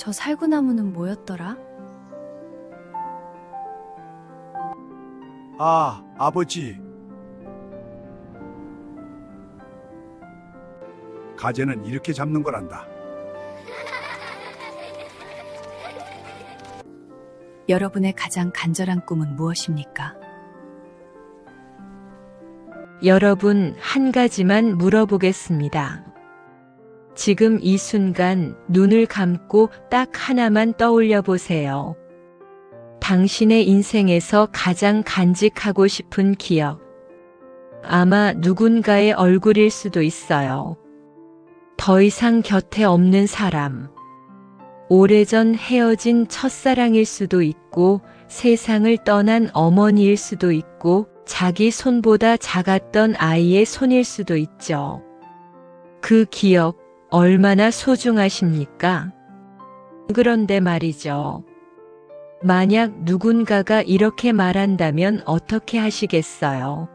저 살구나무는 뭐였더라? 아, 아버지. 가재는 이렇게 잡는 거란다. 여러분의 가장 간절한 꿈은 무엇입니까? 여러분, 한 가지만 물어보겠습니다. 지금 이 순간 눈을 감고 딱 하나만 떠올려 보세요. 당신의 인생에서 가장 간직하고 싶은 기억. 아마 누군가의 얼굴일 수도 있어요. 더 이상 곁에 없는 사람. 오래전 헤어진 첫사랑일 수도 있고, 세상을 떠난 어머니일 수도 있고, 자기 손보다 작았던 아이의 손일 수도 있죠. 그 기억 얼마나 소중하십니까? 그런데 말이죠. 만약 누군가가 이렇게 말한다면 어떻게 하시겠어요?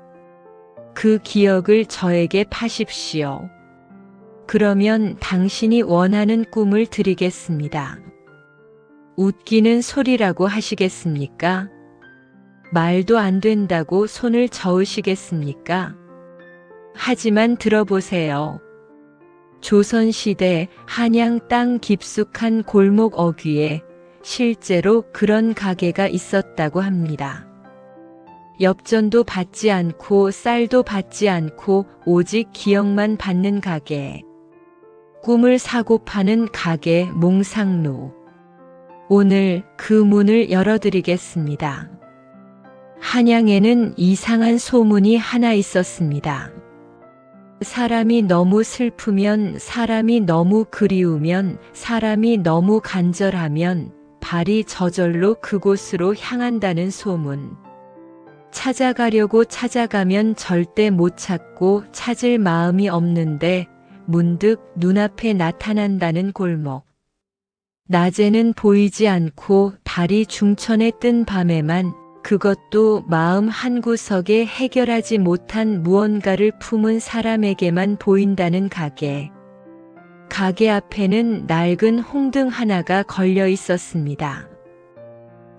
그 기억을 저에게 파십시오. 그러면 당신이 원하는 꿈을 드리겠습니다. 웃기는 소리라고 하시겠습니까? 말도 안 된다고 손을 저으시겠습니까? 하지만 들어보세요. 조선시대 한양 땅 깊숙한 골목 어귀에 실제로 그런 가게가 있었다고 합니다. 엽전도 받지 않고 쌀도 받지 않고 오직 기억만 받는 가게. 꿈을 사고 파는 가게 몽상루. 오늘 그 문을 열어드리겠습니다. 한양에는 이상한 소문이 하나 있었습니다. 사람이 너무 슬프면, 사람이 너무 그리우면, 사람이 너무 간절하면 발이 저절로 그곳으로 향한다는 소문. 찾아가려고 찾아가면 절대 못 찾고 찾을 마음이 없는데 문득 눈앞에 나타난다는 골목. 낮에는 보이지 않고 달이 중천에 뜬 밤에만, 그것도 마음 한구석에 해결하지 못한 무언가를 품은 사람에게만 보인다는 가게. 가게 앞에는 낡은 홍등 하나가 걸려 있었습니다.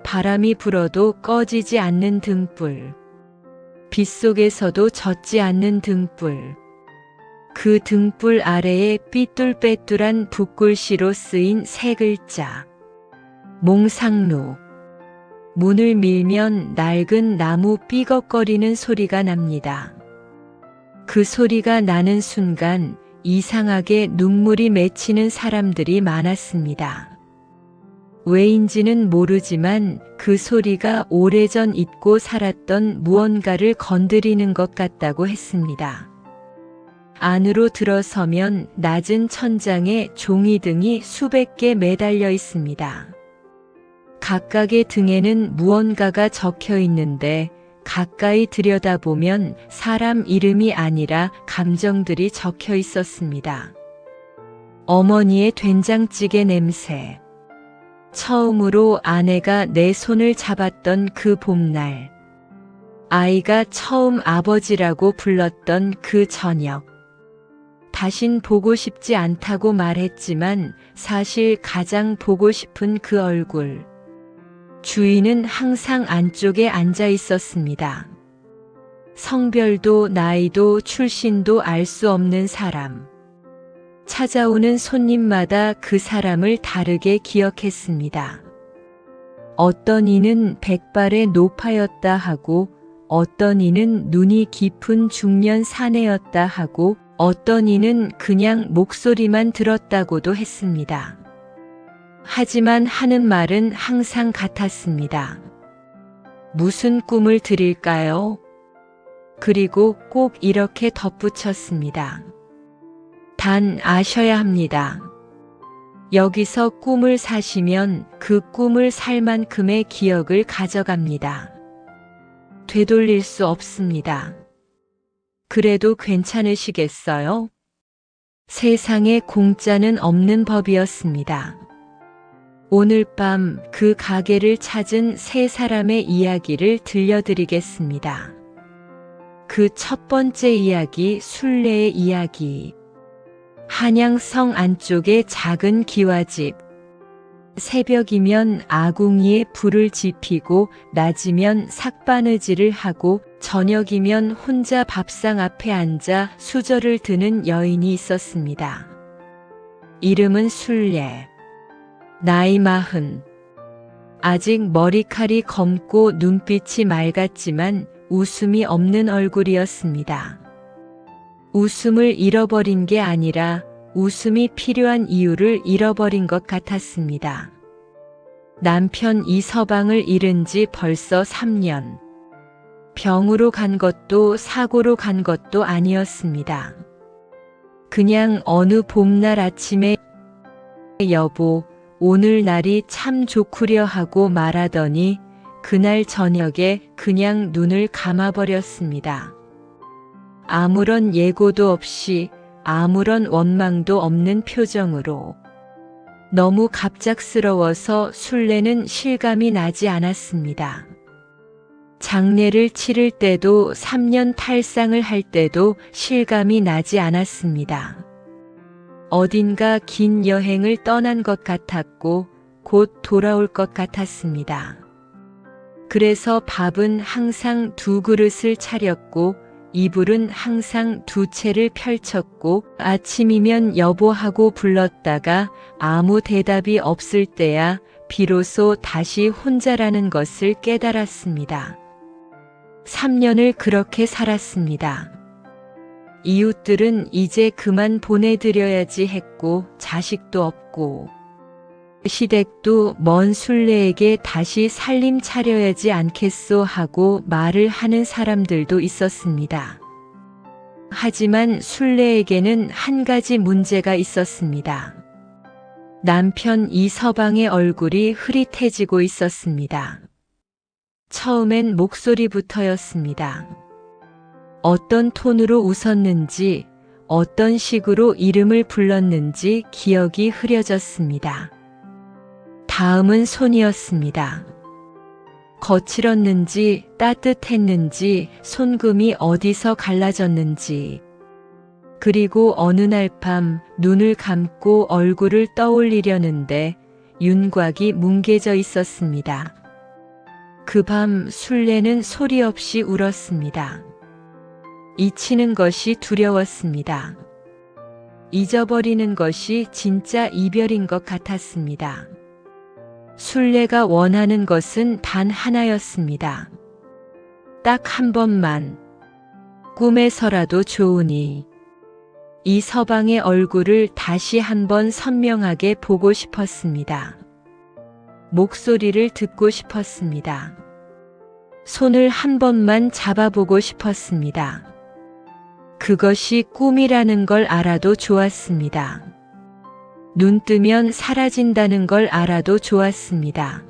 바람이 불어도 꺼지지 않는 등불. 빗속에서도 젖지 않는 등불. 그 등불 아래에 삐뚤빼뚤한 붓글씨로 쓰인 세 글자. 몽상루. 문을 밀면 낡은 나무 삐걱거리는 소리가 납니다. 그 소리가 나는 순간 이상하게 눈물이 맺히는 사람들이 많았습니다. 왜인지는 모르지만 그 소리가 오래전 잊고 살았던 무언가를 건드리는 것 같다고 했습니다. 안으로 들어서면 낮은 천장에 종이등이 수백 개 매달려 있습니다. 각각의 등에는 무언가가 적혀 있는데 가까이 들여다보면 사람 이름이 아니라 감정들이 적혀 있었습니다. 어머니의 된장찌개 냄새. 처음으로 아내가 내 손을 잡았던 그 봄날. 아이가 처음 아버지라고 불렀던 그 저녁. 다신 보고 싶지 않다고 말했지만 사실 가장 보고 싶은 그 얼굴. 주인은 항상 안쪽에 앉아 있었습니다. 성별도 나이도 출신도 알 수 없는 사람. 찾아오는 손님마다 그 사람을 다르게 기억했습니다. 어떤 이는 백발의 노파였다 하고, 어떤 이는 눈이 깊은 중년 사내였다 하고, 어떤 이는 그냥 목소리만 들었다고도 했습니다. 하지만 하는 말은 항상 같았습니다. 무슨 꿈을 드릴까요? 그리고 꼭 이렇게 덧붙였습니다. 단 아셔야 합니다. 여기서 꿈을 사시면 그 꿈을 살 만큼의 기억을 가져갑니다. 되돌릴 수 없습니다. 그래도 괜찮으시겠어요? 세상에 공짜는 없는 법이었습니다. 오늘 밤 그 가게를 찾은 세 사람의 이야기를 들려드리겠습니다. 그 첫 번째 이야기, 순례의 이야기. 한양성 안쪽의 작은 기와집. 새벽이면 아궁이에 불을 지피고 낮이면 삭바느질을 하고 저녁이면 혼자 밥상 앞에 앉아 수저를 드는 여인이 있었습니다. 이름은 순례. 나이 40. 아직 머리칼이 검고 눈빛이 맑았지만 웃음이 없는 얼굴이었습니다. 웃음을 잃어버린 게 아니라 웃음이 필요한 이유를 잃어버린 것 같았습니다. 남편 이서방을 잃은 지 벌써 3년. 병으로 간 것도 사고로 간 것도 아니었습니다. 그냥 어느 봄날 아침에 여보, 오늘 날이 참 좋구려 하고 말하더니 그날 저녁에 그냥 눈을 감아버렸습니다. 아무런 예고도 없이 아무런 원망도 없는 표정으로. 너무 갑작스러워서 순례는 실감이 나지 않았습니다. 장례를 치를 때도 3년 탈상을 할 때도 실감이 나지 않았습니다. 어딘가 긴 여행을 떠난 것 같았고 곧 돌아올 것 같았습니다. 그래서 밥은 항상 2그릇을 차렸고 이불은 항상 2채를 펼쳤고 아침이면 여보하고 불렀다가 아무 대답이 없을 때야 비로소 다시 혼자라는 것을 깨달았습니다. 3년을 그렇게 살았습니다. 이웃들은 이제 그만 보내드려야지 했고 자식도 없고 시댁도 먼 순례에게 다시 살림 차려야지 않겠소 하고 말을 하는 사람들도 있었습니다. 하지만 순례에게는 한 가지 문제가 있었습니다. 남편 이서방의 얼굴이 흐릿해지고 있었습니다. 처음엔 목소리부터였습니다. 어떤 톤으로 웃었는지, 어떤 식으로 이름을 불렀는지 기억이 흐려졌습니다. 다음은 손이었습니다. 거칠었는지 따뜻했는지 손금이 어디서 갈라졌는지 그리고 어느 날 밤 눈을 감고 얼굴을 떠올리려는데 윤곽이 뭉개져 있었습니다. 그 밤 순례는 소리 없이 울었습니다. 잊히는 것이 두려웠습니다. 잊어버리는 것이 진짜 이별인 것 같았습니다. 순례가 원하는 것은 단 하나였습니다. 딱 한 번만, 꿈에서라도 좋으니 이 서방의 얼굴을 다시 한번 선명하게 보고 싶었습니다. 목소리를 듣고 싶었습니다. 손을 한 번만 잡아보고 싶었습니다. 그것이 꿈이라는 걸 알아도 좋았습니다. 눈 뜨면 사라진다는 걸 알아도 좋았습니다.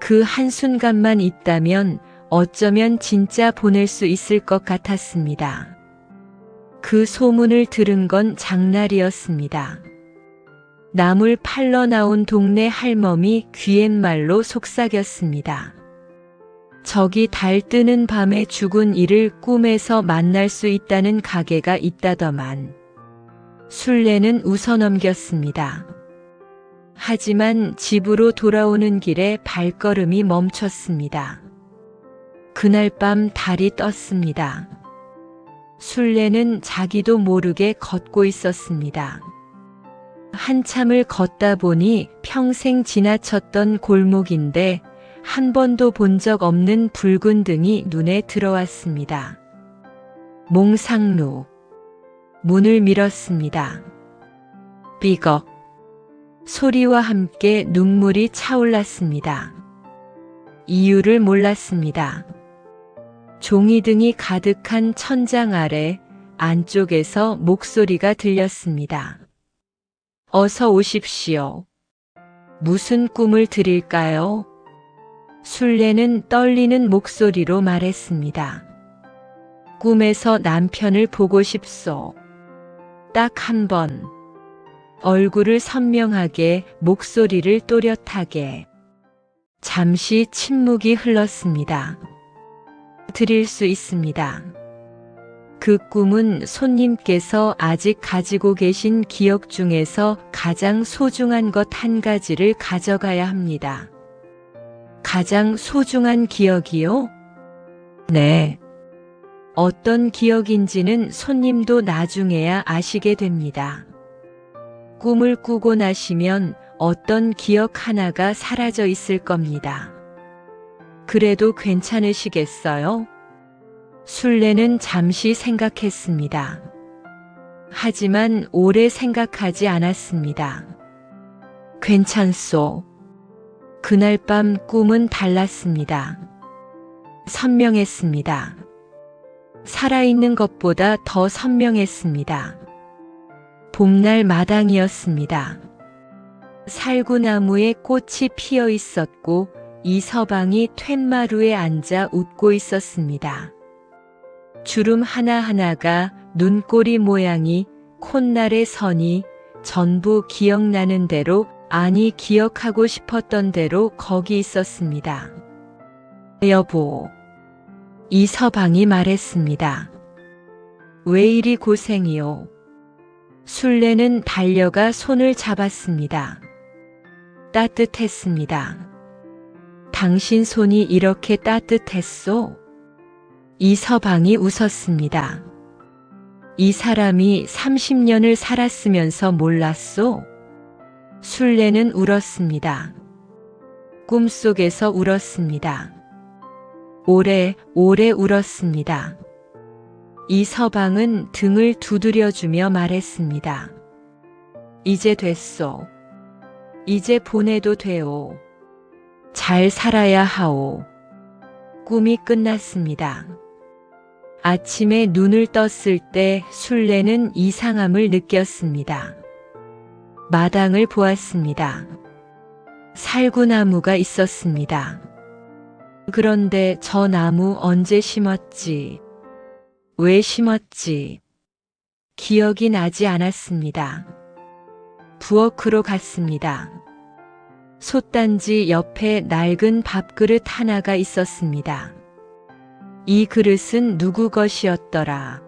그 한순간만 있다면 어쩌면 진짜 보낼 수 있을 것 같았습니다. 그 소문을 들은 건 장날이었습니다. 나물 팔러 나온 동네 할멈이 귀옛말로 속삭였습니다. 저기 달 뜨는 밤에 죽은 이를 꿈에서 만날 수 있다는 가게가 있다더만. 순례는 웃어넘겼습니다. 하지만 집으로 돌아오는 길에 발걸음이 멈췄습니다. 그날 밤 달이 떴습니다. 순례는 자기도 모르게 걷고 있었습니다. 한참을 걷다 보니 평생 지나쳤던 골목인데 한 번도 본 적 없는 붉은 등이 눈에 들어왔습니다. 몽상루. 문을 밀었습니다. 삐걱. 소리와 함께 눈물이 차올랐습니다. 이유를 몰랐습니다. 종이등이 가득한 천장 아래 안쪽에서 목소리가 들렸습니다. 어서 오십시오. 무슨 꿈을 드릴까요? 순례는 떨리는 목소리로 말했습니다. 꿈에서 남편을 보고 싶소. 딱 한 번. 얼굴을 선명하게, 목소리를 또렷하게. 잠시 침묵이 흘렀습니다. 드릴 수 있습니다. 그 꿈은 손님께서 아직 가지고 계신 기억 중에서 가장 소중한 것 한 가지를 가져가야 합니다. 가장 소중한 기억이요? 네. 어떤 기억인지는 손님도 나중에야 아시게 됩니다. 꿈을 꾸고 나시면 어떤 기억 하나가 사라져 있을 겁니다. 그래도 괜찮으시겠어요? 순례는 잠시 생각했습니다. 하지만 오래 생각하지 않았습니다. 괜찮소. 그날 밤 꿈은 달랐습니다. 선명했습니다. 살아있는 것보다 더 선명했습니다. 봄날 마당이었습니다. 살구나무에 꽃이 피어 있었고 이서방이 툇마루에 앉아 웃고 있었습니다. 주름 하나하나가 눈꼬리 모양이 콧날의 선이 전부 기억나는 대로, 아니 기억하고 싶었던 대로 거기 있었습니다. 여보, 이서방이 말했습니다. 왜 이리 고생이요? 순례는 달려가 손을 잡았습니다. 따뜻했습니다. 당신 손이 이렇게 따뜻했소? 이서방이 웃었습니다. 이 사람이 30년을 살았으면서 몰랐소? 순례는 울었습니다. 꿈속에서 울었습니다. 오래 울었습니다. 이서방은 등을 두드려주며 말했습니다. 이제 됐소. 이제 보내도 돼오. 잘 살아야 하오. 꿈이 끝났습니다. 아침에 눈을 떴을 때 순례는 이상함을 느꼈습니다. 마당을 보았습니다. 살구나무가 있었습니다. 그런데 저 나무 언제 심었지? 왜 심었지? 기억이 나지 않았습니다. 부엌으로 갔습니다. 솥단지 옆에 낡은 밥그릇 하나가 있었습니다. 이 그릇은 누구 것이었더라?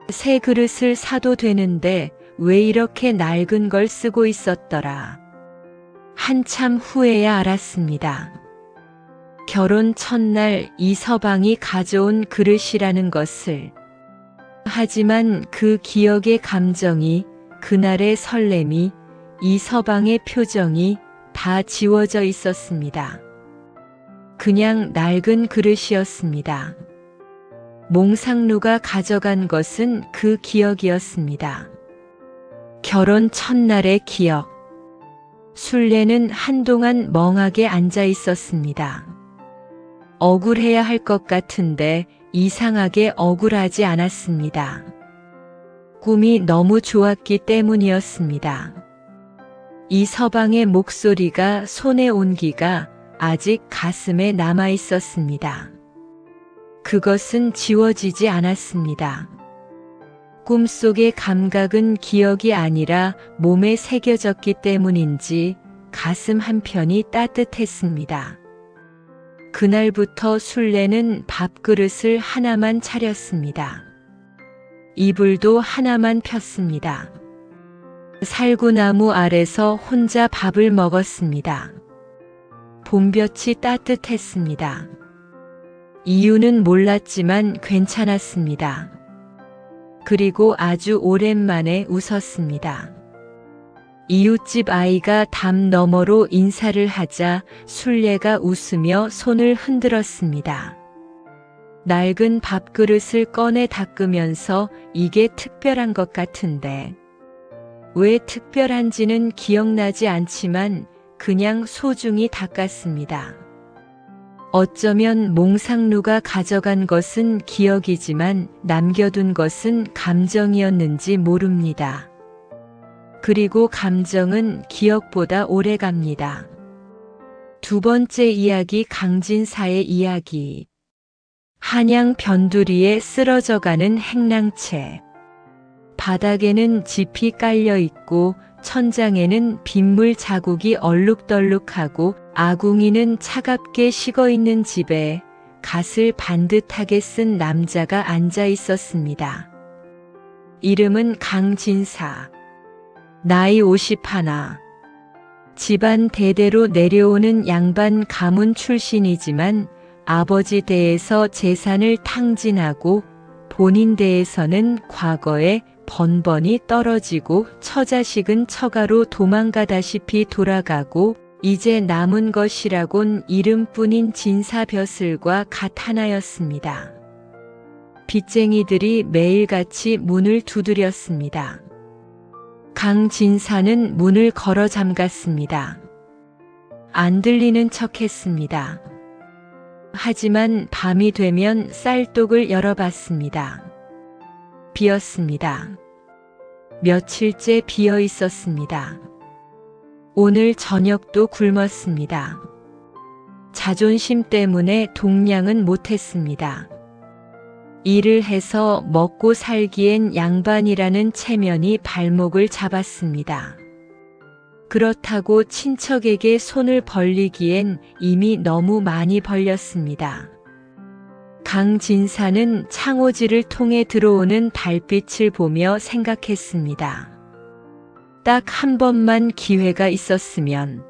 새 그릇을 사도 되는데 왜 이렇게 낡은 걸 쓰고 있었더라? 한참 후에야 알았습니다. 결혼 첫날 이서방이 가져온 그릇이라는 것을. 하지만 그 기억의 감정이, 그날의 설렘이, 이서방의 표정이 다 지워져 있었습니다. 그냥 낡은 그릇이었습니다. 몽상루가 가져간 것은 그 기억이었습니다. 결혼 첫날의 기억. 순례는 한동안 멍하게 앉아 있었습니다. 억울해야 할 것 같은데 이상하게 억울하지 않았습니다. 꿈이 너무 좋았기 때문이었습니다. 이서방의 목소리가, 손의 온기가 아직 가슴에 남아 있었습니다. 그것은 지워지지 않았습니다. 꿈속의 감각은 기억이 아니라 몸에 새겨졌기 때문인지 가슴 한편이 따뜻했습니다. 그날부터 순례는 밥그릇을 하나만 차렸습니다. 이불도 하나만 폈습니다. 살구나무 아래서 혼자 밥을 먹었습니다. 봄볕이 따뜻했습니다. 이유는 몰랐지만 괜찮았습니다. 그리고 아주 오랜만에 웃었습니다. 이웃집 아이가 담 너머로 인사를 하자 순례가 웃으며 손을 흔들었습니다. 낡은 밥그릇을 꺼내 닦으면서 이게 특별한 것 같은데. 왜 특별한지는 기억나지 않지만 그냥 소중히 닦았습니다. 어쩌면 몽상루가 가져간 것은 기억이지만 남겨둔 것은 감정이었는지 모릅니다. 그리고 감정은 기억보다 오래 갑니다. 두 번째 이야기, 강진사의 이야기. 한양 변두리에 쓰러져가는 행랑채. 바닥에는 짚이 깔려 있고 천장에는 빗물 자국이 얼룩덜룩하고 아궁이는 차갑게 식어 있는 집에 갓을 반듯하게 쓴 남자가 앉아 있었습니다. 이름은 강진사. 나이 51. 집안 대대로 내려오는 양반 가문 출신이지만 아버지 대에서 재산을 탕진하고 본인 대에서는 과거에 번번이 떨어지고 처자식은 처가로 도망가다시피 돌아가고 이제 남은 것이라곤 이름뿐인 진사벼슬과 갓 하나였습니다. 빚쟁이들이 매일같이 문을 두드렸습니다. 강진사는 문을 걸어 잠갔습니다. 안 들리는 척했습니다. 하지만 밤이 되면 쌀독을 열어봤습니다. 비었습니다. 며칠째 비어 있었습니다. 오늘 저녁도 굶었습니다. 자존심 때문에 동냥은 못했습니다. 일을 해서 먹고 살기엔 양반이라는 체면이 발목을 잡았습니다. 그렇다고 친척에게 손을 벌리기엔 이미 너무 많이 벌렸습니다. 강진사는 창호지를 통해 들어오는 달빛을 보며 생각했습니다. 딱 한 번만 기회가 있었으면,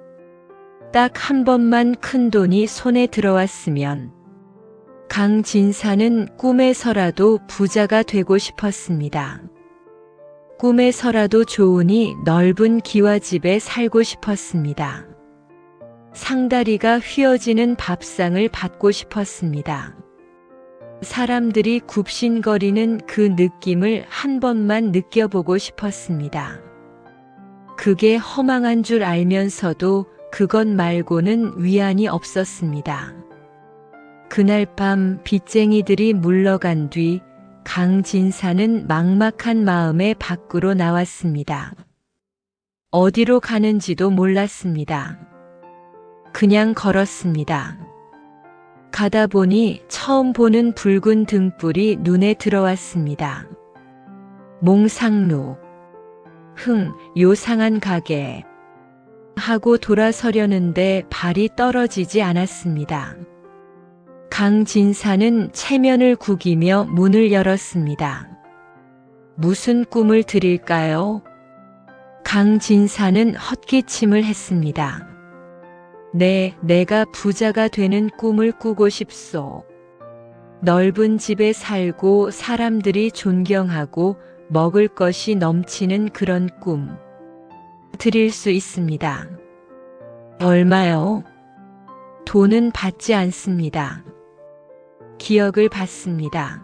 딱 한 번만 큰 돈이 손에 들어왔으면, 강진사는 꿈에서라도 부자가 되고 싶었습니다. 꿈에서라도 좋으니 넓은 기와집에 살고 싶었습니다. 상다리가 휘어지는 밥상을 받고 싶었습니다. 사람들이 굽신거리는 그 느낌을 한 번만 느껴보고 싶었습니다. 그게 허망한 줄 알면서도 그것 말고는 위안이 없었습니다. 그날 밤 빚쟁이들이 물러간 뒤 강진사는 막막한 마음에 밖으로 나왔습니다. 어디로 가는지도 몰랐습니다. 그냥 걸었습니다. 가다 보니 처음 보는 붉은 등불이 눈에 들어왔습니다. 몽상루, 요상한 가게 하고 돌아서려는데 발이 떨어지지 않았습니다. 강진사는 체면을 구기며 문을 열었습니다. 무슨 꿈을 드릴까요? 강진사는 헛기침을 했습니다. 네, 내가 부자가 되는 꿈을 꾸고 싶소. 넓은 집에 살고 사람들이 존경하고 먹을 것이 넘치는 그런 꿈. 드릴 수 있습니다. 얼마요? 돈은 받지 않습니다. 기억을 받습니다.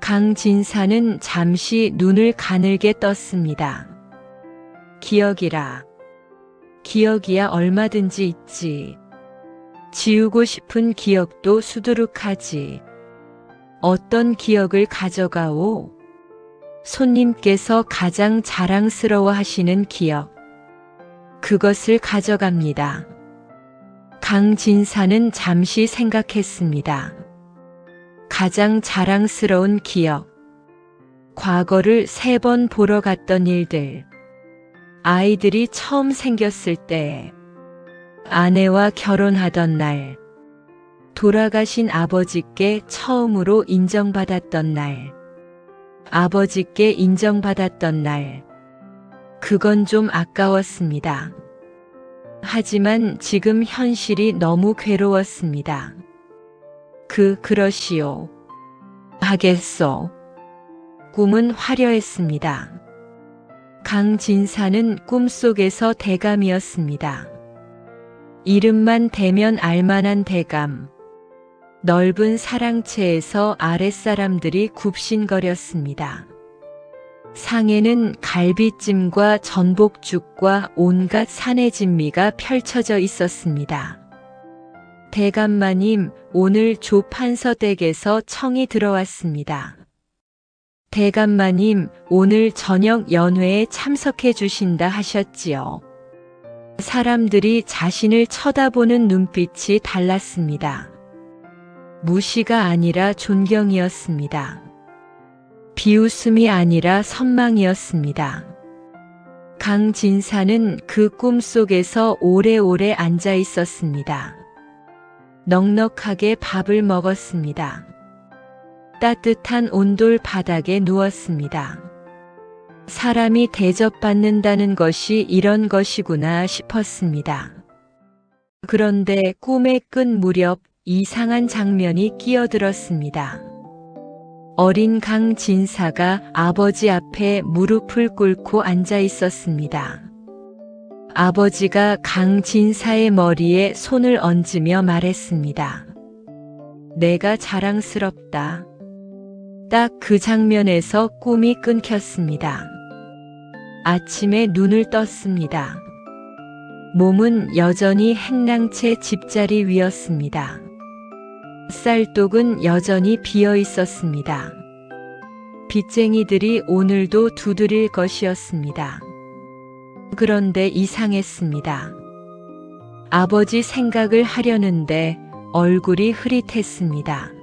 강진사는 잠시 눈을 가늘게 떴습니다. 기억이라. 기억이야 얼마든지 있지. 지우고 싶은 기억도 수두룩하지. 어떤 기억을 가져가오? 손님께서 가장 자랑스러워 하시는 기억. 그것을 가져갑니다. 강진사는 잠시 생각했습니다. 가장 자랑스러운 기억. 과거를 3번 보러 갔던 일들. 아이들이 처음 생겼을 때, 아내와 결혼하던 날, 돌아가신 아버지께 처음으로 인정받았던 날, 아버지께 인정받았던 날, 그건 좀 아까웠습니다. 하지만 지금 현실이 너무 괴로웠습니다. 그러시오. 하겠소. 꿈은 화려했습니다. 강진사는 꿈속에서 대감이었습니다. 이름만 대면 알만한 대감. 넓은 사랑채에서 아랫사람들이 굽신거렸습니다. 상에는 갈비찜과 전복죽과 온갖 산의 진미가 펼쳐져 있었습니다. 대감마님, 오늘 조판서 댁에서 청이 들어왔습니다. 대감마님, 오늘 저녁 연회에 참석해 주신다 하셨지요. 사람들이 자신을 쳐다보는 눈빛이 달랐습니다. 무시가 아니라 존경이었습니다. 비웃음이 아니라 선망이었습니다. 강진사는 그 꿈속에서 오래오래 앉아 있었습니다. 넉넉하게 밥을 먹었습니다. 따뜻한 온돌 바닥에 누웠습니다. 사람이 대접받는다는 것이 이런 것이구나 싶었습니다. 그런데 꿈에 끈 무렵 이상한 장면이 끼어들었습니다. 어린 강진사가 아버지 앞에 무릎을 꿇고 앉아 있었습니다. 아버지가 강진사의 머리에 손을 얹으며 말했습니다. 내가 자랑스럽다. 딱 그 장면에서 꿈이 끊겼습니다. 아침에 눈을 떴습니다. 몸은 여전히 행랑채 집자리 위였습니다. 쌀독은 여전히 비어 있었습니다. 빚쟁이들이 오늘도 두드릴 것이었습니다. 그런데 이상했습니다. 아버지 생각을 하려는데 얼굴이 흐릿했습니다.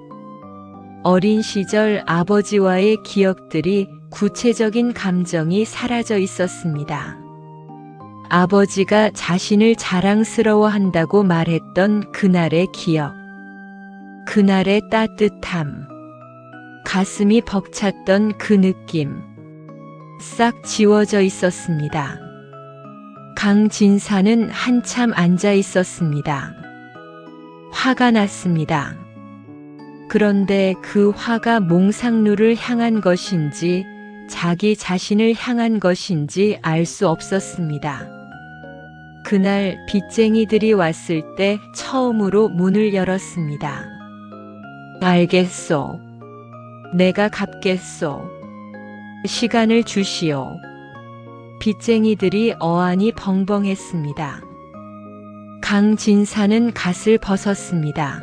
어린 시절 아버지와의 기억들이 구체적인 감정이 사라져 있었습니다. 아버지가 자신을 자랑스러워한다고 말했던 그날의 기억. 그날의 따뜻함. 가슴이 벅찼던 그 느낌. 싹 지워져 있었습니다. 강진사는 한참 앉아 있었습니다. 화가 났습니다. 그런데 그 화가 몽상루를 향한 것인지 자기 자신을 향한 것인지 알 수 없었습니다. 그날 빚쟁이들이 왔을 때 처음으로 문을 열었습니다. 알겠소. 내가 갚겠소. 시간을 주시오. 빚쟁이들이 어안이 벙벙했습니다. 강진사는 갓을 벗었습니다.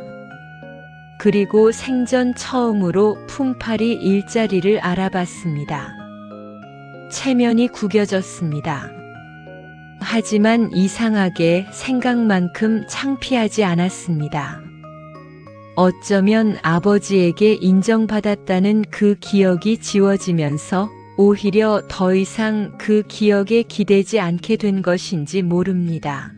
그리고 생전 처음으로 품팔이 일자리를 알아봤습니다. 체면이 구겨졌습니다. 하지만 이상하게 생각만큼 창피하지 않았습니다. 어쩌면 아버지에게 인정받았다는 그 기억이 지워지면서 오히려 더 이상 그 기억에 기대지 않게 된 것인지 모릅니다.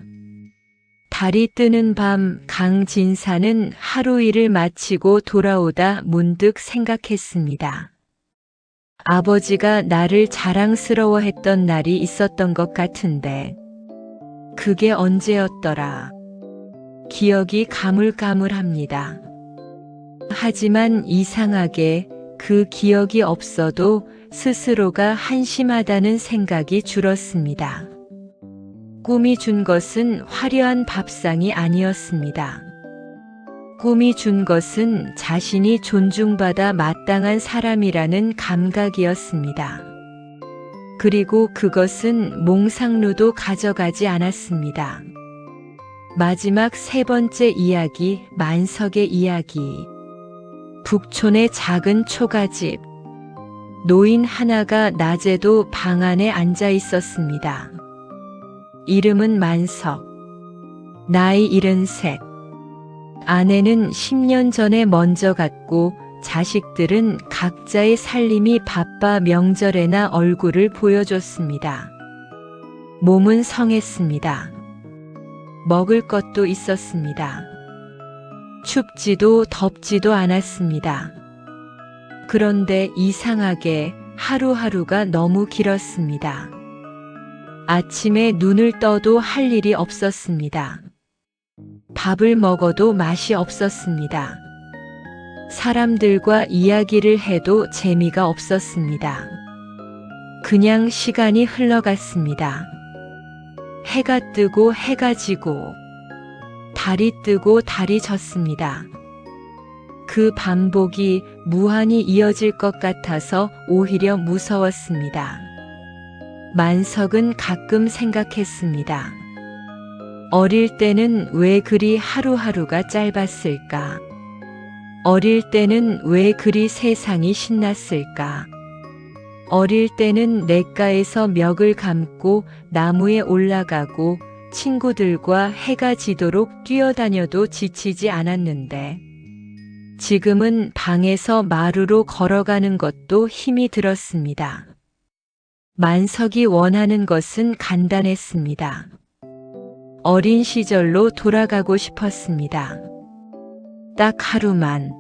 달이 뜨는 밤 강진사는 하루 일을 마치고 돌아오다 문득 생각했습니다. 아버지가 나를 자랑스러워했던 날이 있었던 것 같은데 그게 언제였더라. 기억이 가물가물합니다. 하지만 이상하게 그 기억이 없어도 스스로가 한심하다는 생각이 줄었습니다. 꿈이 준 것은 화려한 밥상이 아니었습니다. 꿈이 준 것은 자신이 존중받아 마땅한 사람이라는 감각이었습니다. 그리고 그것은 몽상루도 가져가지 않았습니다. 마지막 세 번째 이야기, 만석의 이야기. 북촌의 작은 초가집. 노인 하나가 낮에도 방 안에 앉아 있었습니다. 이름은 만석. 나이 73. 아내는 10년 전에 먼저 갔고 자식들은 각자의 살림이 바빠 명절에나 얼굴을 보여줬습니다. 몸은 성했습니다. 먹을 것도 있었습니다. 춥지도 덥지도 않았습니다. 그런데 이상하게 하루하루가 너무 길었습니다. 아침에 눈을 떠도 할 일이 없었습니다. 밥을 먹어도 맛이 없었습니다. 사람들과 이야기를 해도 재미가 없었습니다. 그냥 시간이 흘러갔습니다. 해가 뜨고 해가 지고 달이 뜨고 달이 졌습니다. 그 반복이 무한히 이어질 것 같아서 오히려 무서웠습니다. 만석은 가끔 생각했습니다. 어릴 때는 왜 그리 하루하루가 짧았을까? 어릴 때는 왜 그리 세상이 신났을까? 어릴 때는 냇가에서 멱을 감고 나무에 올라가고 친구들과 해가 지도록 뛰어다녀도 지치지 않았는데 지금은 방에서 마루로 걸어가는 것도 힘이 들었습니다. 만석이 원하는 것은 간단했습니다. 어린 시절로 돌아가고 싶었습니다. 딱 하루만.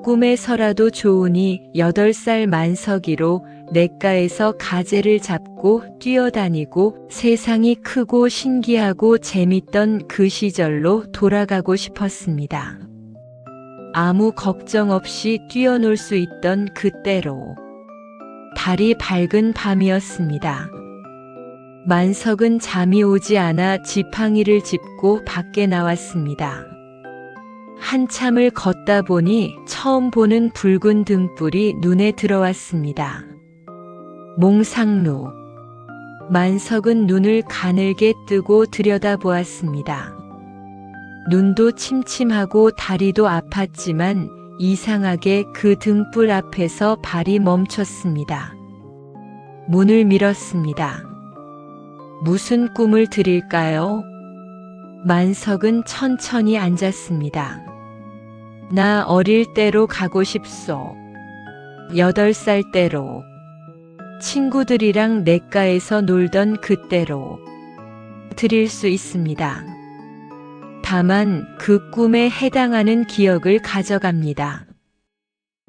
꿈에서라도 좋으니 8살 만석이로 냇가에서 가재를 잡고 뛰어다니고 세상이 크고 신기하고 재밌던 그 시절로 돌아가고 싶었습니다. 아무 걱정 없이 뛰어놀 수 있던 그때로. 달이 밝은 밤이었습니다. 만석은 잠이 오지 않아 지팡이를 짚고 밖에 나왔습니다. 한참을 걷다 보니 처음 보는 붉은 등불이 눈에 들어왔습니다. 몽상루. 만석은 눈을 가늘게 뜨고 들여다보았습니다. 눈도 침침하고 다리도 아팠지만 이상하게 그 등불 앞에서 발이 멈췄습니다. 문을 밀었습니다. 무슨 꿈을 드릴까요? 만석은 천천히 앉았습니다. 나 어릴 때로 가고 싶소. 8살 때로. 친구들이랑 냇가에서 놀던 그때로. 드릴 수 있습니다. 다만 그 꿈에 해당하는 기억을 가져갑니다.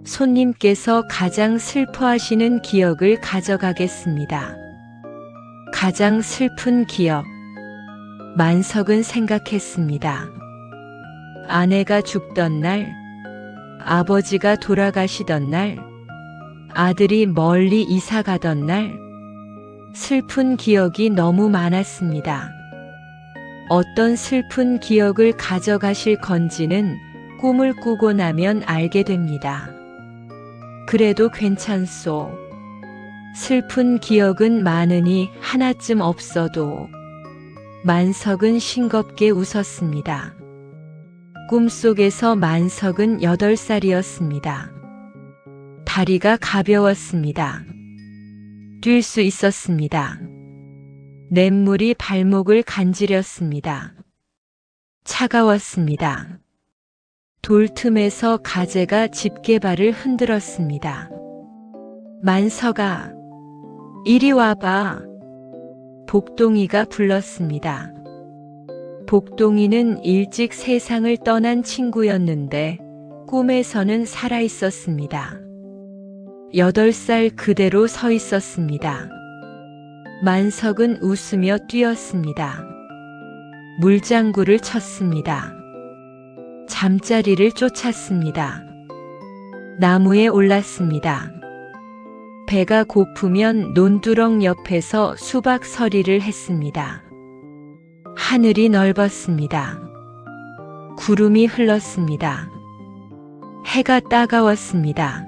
손님께서 가장 슬퍼하시는 기억을 가져가겠습니다. 가장 슬픈 기억. 만석은 생각했습니다. 아내가 죽던 날, 아버지가 돌아가시던 날, 아들이 멀리 이사 가던 날, 슬픈 기억이 너무 많았습니다. 어떤 슬픈 기억을 가져가실 건지는 꿈을 꾸고 나면 알게 됩니다. 그래도 괜찮소. 슬픈 기억은 많으니 하나쯤 없어도. 만석은 싱겁게 웃었습니다. 꿈속에서 만석은 8살이었습니다. 다리가 가벼웠습니다. 뛸 수 있었습니다. 냇물이 발목을 간지렸습니다. 차가웠습니다. 돌 틈에서 가재가 집게발을 흔들었습니다. 만석아, 이리 와봐. 복동이가 불렀습니다. 복동이는 일찍 세상을 떠난 친구였는데 꿈에서는 살아 있었습니다. 8살 그대로 서 있었습니다. 만석은 웃으며 뛰었습니다. 물장구를 쳤습니다. 잠자리를 쫓았습니다. 나무에 올랐습니다. 배가 고프면 논두렁 옆에서 수박 서리를 했습니다. 하늘이 넓었습니다. 구름이 흘렀습니다. 해가 따가웠습니다.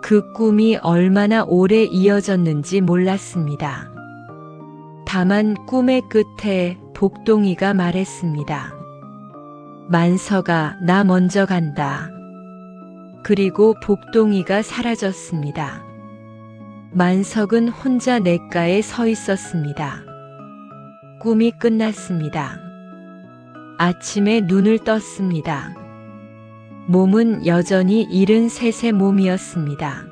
그 꿈이 얼마나 오래 이어졌는지 몰랐습니다. 다만 꿈의 끝에 복동이가 말했습니다. 만석아, 나 먼저 간다. 그리고 복동이가 사라졌습니다. 만석은 혼자 냇가에 서 있었습니다. 꿈이 끝났습니다. 아침에 눈을 떴습니다. 몸은 여전히 73의 몸이었습니다.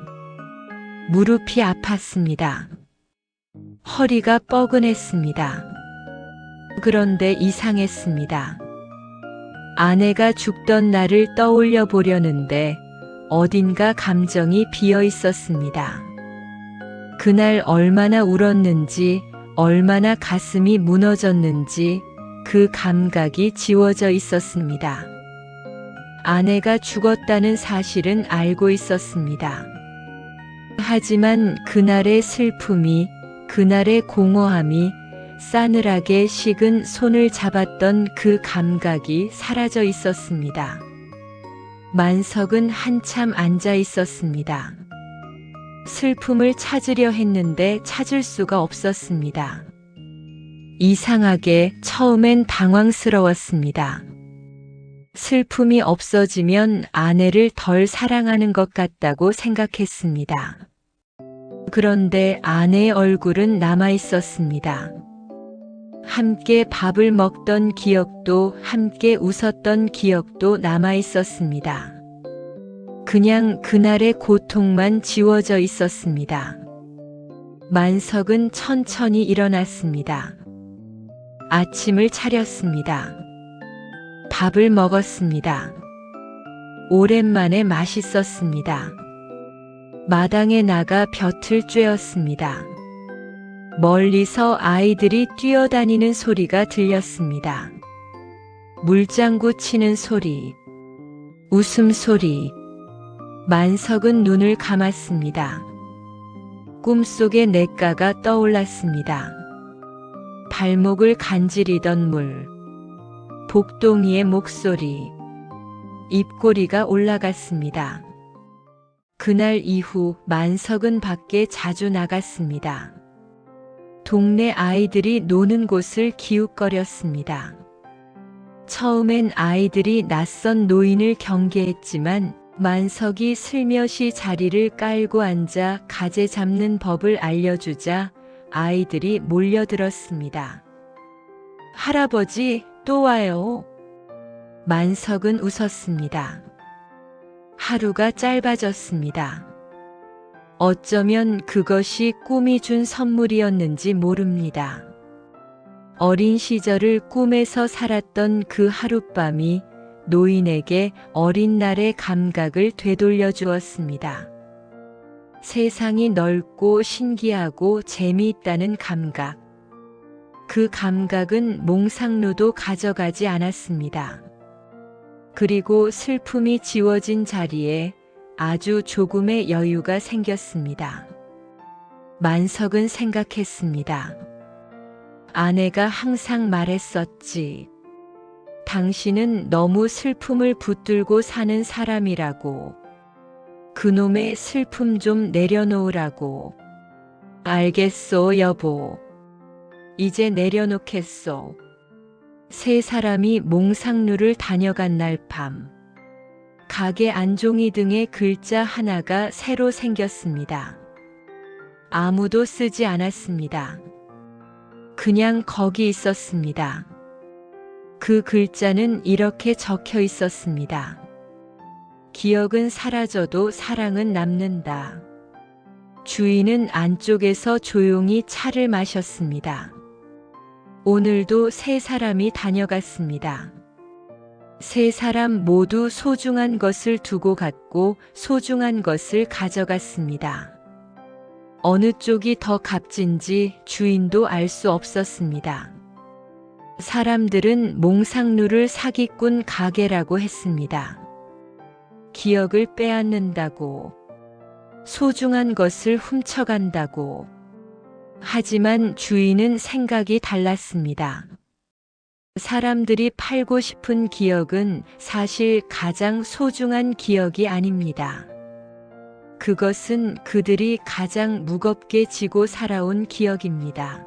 무릎이 아팠습니다. 허리가 뻐근했습니다. 그런데 이상했습니다. 아내가 죽던 날을 떠올려 보려는데 어딘가 감정이 비어 있었습니다. 그날 얼마나 울었는지, 얼마나 가슴이 무너졌는지 그 감각이 지워져 있었습니다. 아내가 죽었다는 사실은 알고 있었습니다. 하지만 그날의 슬픔이, 그날의 공허함이, 싸늘하게 식은 손을 잡았던 그 감각이 사라져 있었습니다. 만석은 한참 앉아 있었습니다. 슬픔을 찾으려 했는데 찾을 수가 없었습니다. 이상하게 처음엔 당황스러웠습니다. 슬픔이 없어지면 아내를 덜 사랑하는 것 같다고 생각했습니다. 그런데 아내의 얼굴은 남아 있었습니다. 함께 밥을 먹던 기억도, 함께 웃었던 기억도 남아 있었습니다. 그냥 그날의 고통만 지워져 있었습니다. 만석은 천천히 일어났습니다. 아침을 차렸습니다. 밥을 먹었습니다. 오랜만에 맛있었습니다. 마당에 나가 벼틀 쬐었습니다. 멀리서 아이들이 뛰어다니는 소리가 들렸습니다. 물장구 치는 소리, 웃음소리. 만석은 눈을 감았습니다. 꿈속에 냇가가 떠올랐습니다. 발목을 간지리던 물, 복동이의 목소리, 입꼬리가 올라갔습니다. 그날 이후 만석은 밖에 자주 나갔습니다. 동네 아이들이 노는 곳을 기웃거렸습니다. 처음엔 아이들이 낯선 노인을 경계했지만 만석이 슬며시 자리를 깔고 앉아 가재 잡는 법을 알려주자 아이들이 몰려들었습니다. 할아버지, 또 와요. 만석은 웃었습니다. 하루가 짧아졌습니다. 어쩌면 그것이 꿈이 준 선물이었는지 모릅니다. 어린 시절을 꿈에서 살았던 그 하룻밤이 노인에게 어린 날의 감각을 되돌려 주었습니다. 세상이 넓고 신기하고 재미있다는 감각. 그 감각은 몽상루도 가져가지 않았습니다. 그리고 슬픔이 지워진 자리에 아주 조금의 여유가 생겼습니다. 만석은 생각했습니다. 아내가 항상 말했었지. 당신은 너무 슬픔을 붙들고 사는 사람이라고. 그놈의 슬픔 좀 내려놓으라고. 알겠소, 여보. 이제 내려놓겠소. 세 사람이 몽상루를 다녀간 날 밤, 가게 안종이 등의 글자 하나가 새로 생겼습니다. 아무도 쓰지 않았습니다. 그냥 거기 있었습니다. 그 글자는 이렇게 적혀 있었습니다. 기억은 사라져도 사랑은 남는다. 주인은 안쪽에서 조용히 차를 마셨습니다. 오늘도 세 사람이 다녀갔습니다. 세 사람 모두 소중한 것을 두고 갔고 소중한 것을 가져갔습니다. 어느 쪽이 더 값진지 주인도 알 수 없었습니다. 사람들은 몽상루를 사기꾼 가게라고 했습니다. 기억을 빼앗는다고, 소중한 것을 훔쳐간다고. 하지만 주인은 생각이 달랐습니다. 사람들이 팔고 싶은 기억은 사실 가장 소중한 기억이 아닙니다. 그것은 그들이 가장 무겁게 지고 살아온 기억입니다.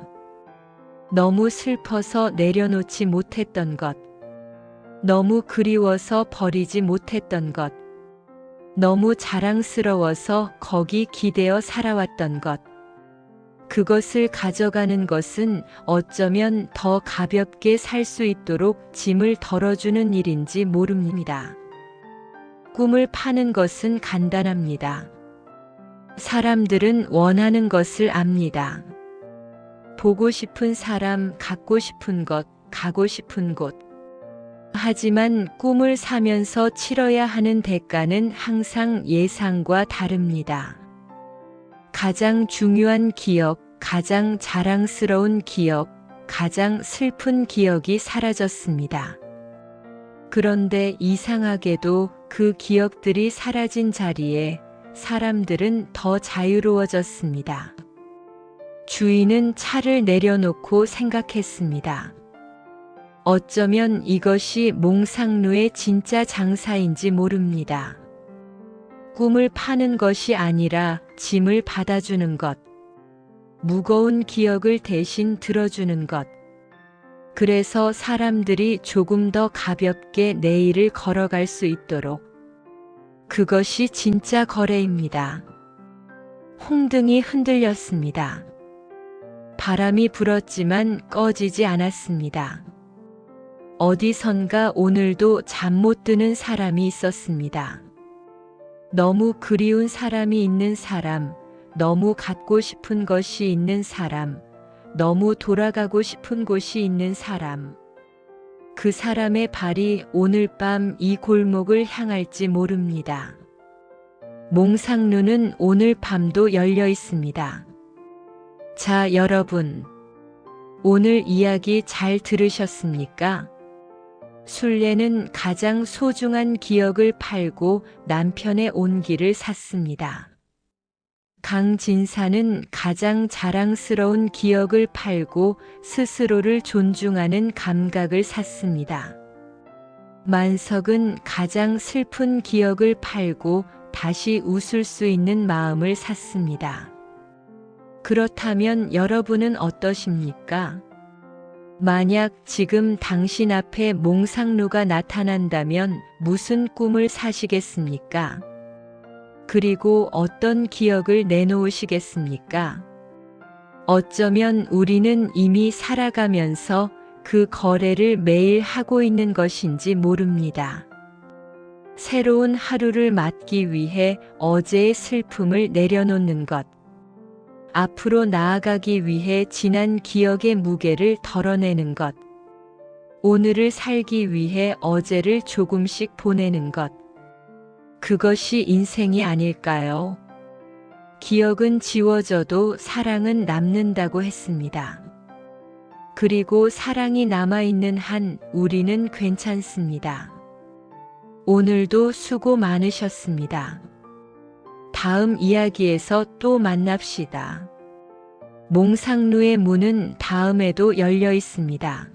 너무 슬퍼서 내려놓지 못했던 것, 너무 그리워서 버리지 못했던 것, 너무 자랑스러워서 거기 기대어 살아왔던 것, 그것을 가져가는 것은 어쩌면 더 가볍게 살 수 있도록 짐을 덜어주는 일인지 모릅니다. 꿈을 파는 것은 간단합니다. 사람들은 원하는 것을 압니다. 보고 싶은 사람, 갖고 싶은 것, 가고 싶은 곳. 하지만 꿈을 사면서 치러야 하는 대가는 항상 예상과 다릅니다. 가장 중요한 기억, 가장 자랑스러운 기억, 가장 슬픈 기억이 사라졌습니다. 그런데 이상하게도 그 기억들이 사라진 자리에 사람들은 더 자유로워졌습니다. 주인은 차를 내려놓고 생각했습니다. 어쩌면 이것이 몽상루의 진짜 장사인지 모릅니다. 꿈을 파는 것이 아니라 짐을 받아주는 것, 무거운 기억을 대신 들어주는 것. 그래서 사람들이 조금 더 가볍게 내일을 걸어갈 수 있도록. 그것이 진짜 거래입니다. 홍등이 흔들렸습니다. 바람이 불었지만 꺼지지 않았습니다. 어디선가 오늘도 잠 못 드는 사람이 있었습니다. 너무 그리운 사람이 있는 사람, 너무 갖고 싶은 것이 있는 사람, 너무 돌아가고 싶은 곳이 있는 사람. 그 사람의 발이 오늘 밤 이 골목을 향할지 모릅니다. 몽상루는 오늘 밤도 열려 있습니다. 자, 여러분. 오늘 이야기 잘 들으셨습니까? 순례는 가장 소중한 기억을 팔고 남편의 온기를 샀습니다. 강진사는 가장 자랑스러운 기억을 팔고 스스로를 존중하는 감각을 샀습니다. 만석은 가장 슬픈 기억을 팔고 다시 웃을 수 있는 마음을 샀습니다. 그렇다면 여러분은 어떠십니까? 만약 지금 당신 앞에 몽상루가 나타난다면 무슨 꿈을 사시겠습니까? 그리고 어떤 기억을 내놓으시겠습니까? 어쩌면 우리는 이미 살아가면서 그 거래를 매일 하고 있는 것인지 모릅니다. 새로운 하루를 맞기 위해 어제의 슬픔을 내려놓는 것. 앞으로 나아가기 위해 지난 기억의 무게를 덜어내는 것. 오늘을 살기 위해 어제를 조금씩 보내는 것. 그것이 인생이 아닐까요? 기억은 지워져도 사랑은 남는다고 했습니다. 그리고 사랑이 남아있는 한 우리는 괜찮습니다. 오늘도 수고 많으셨습니다. 다음 이야기에서 또 만납시다. 몽상루의 문은 다음에도 열려 있습니다.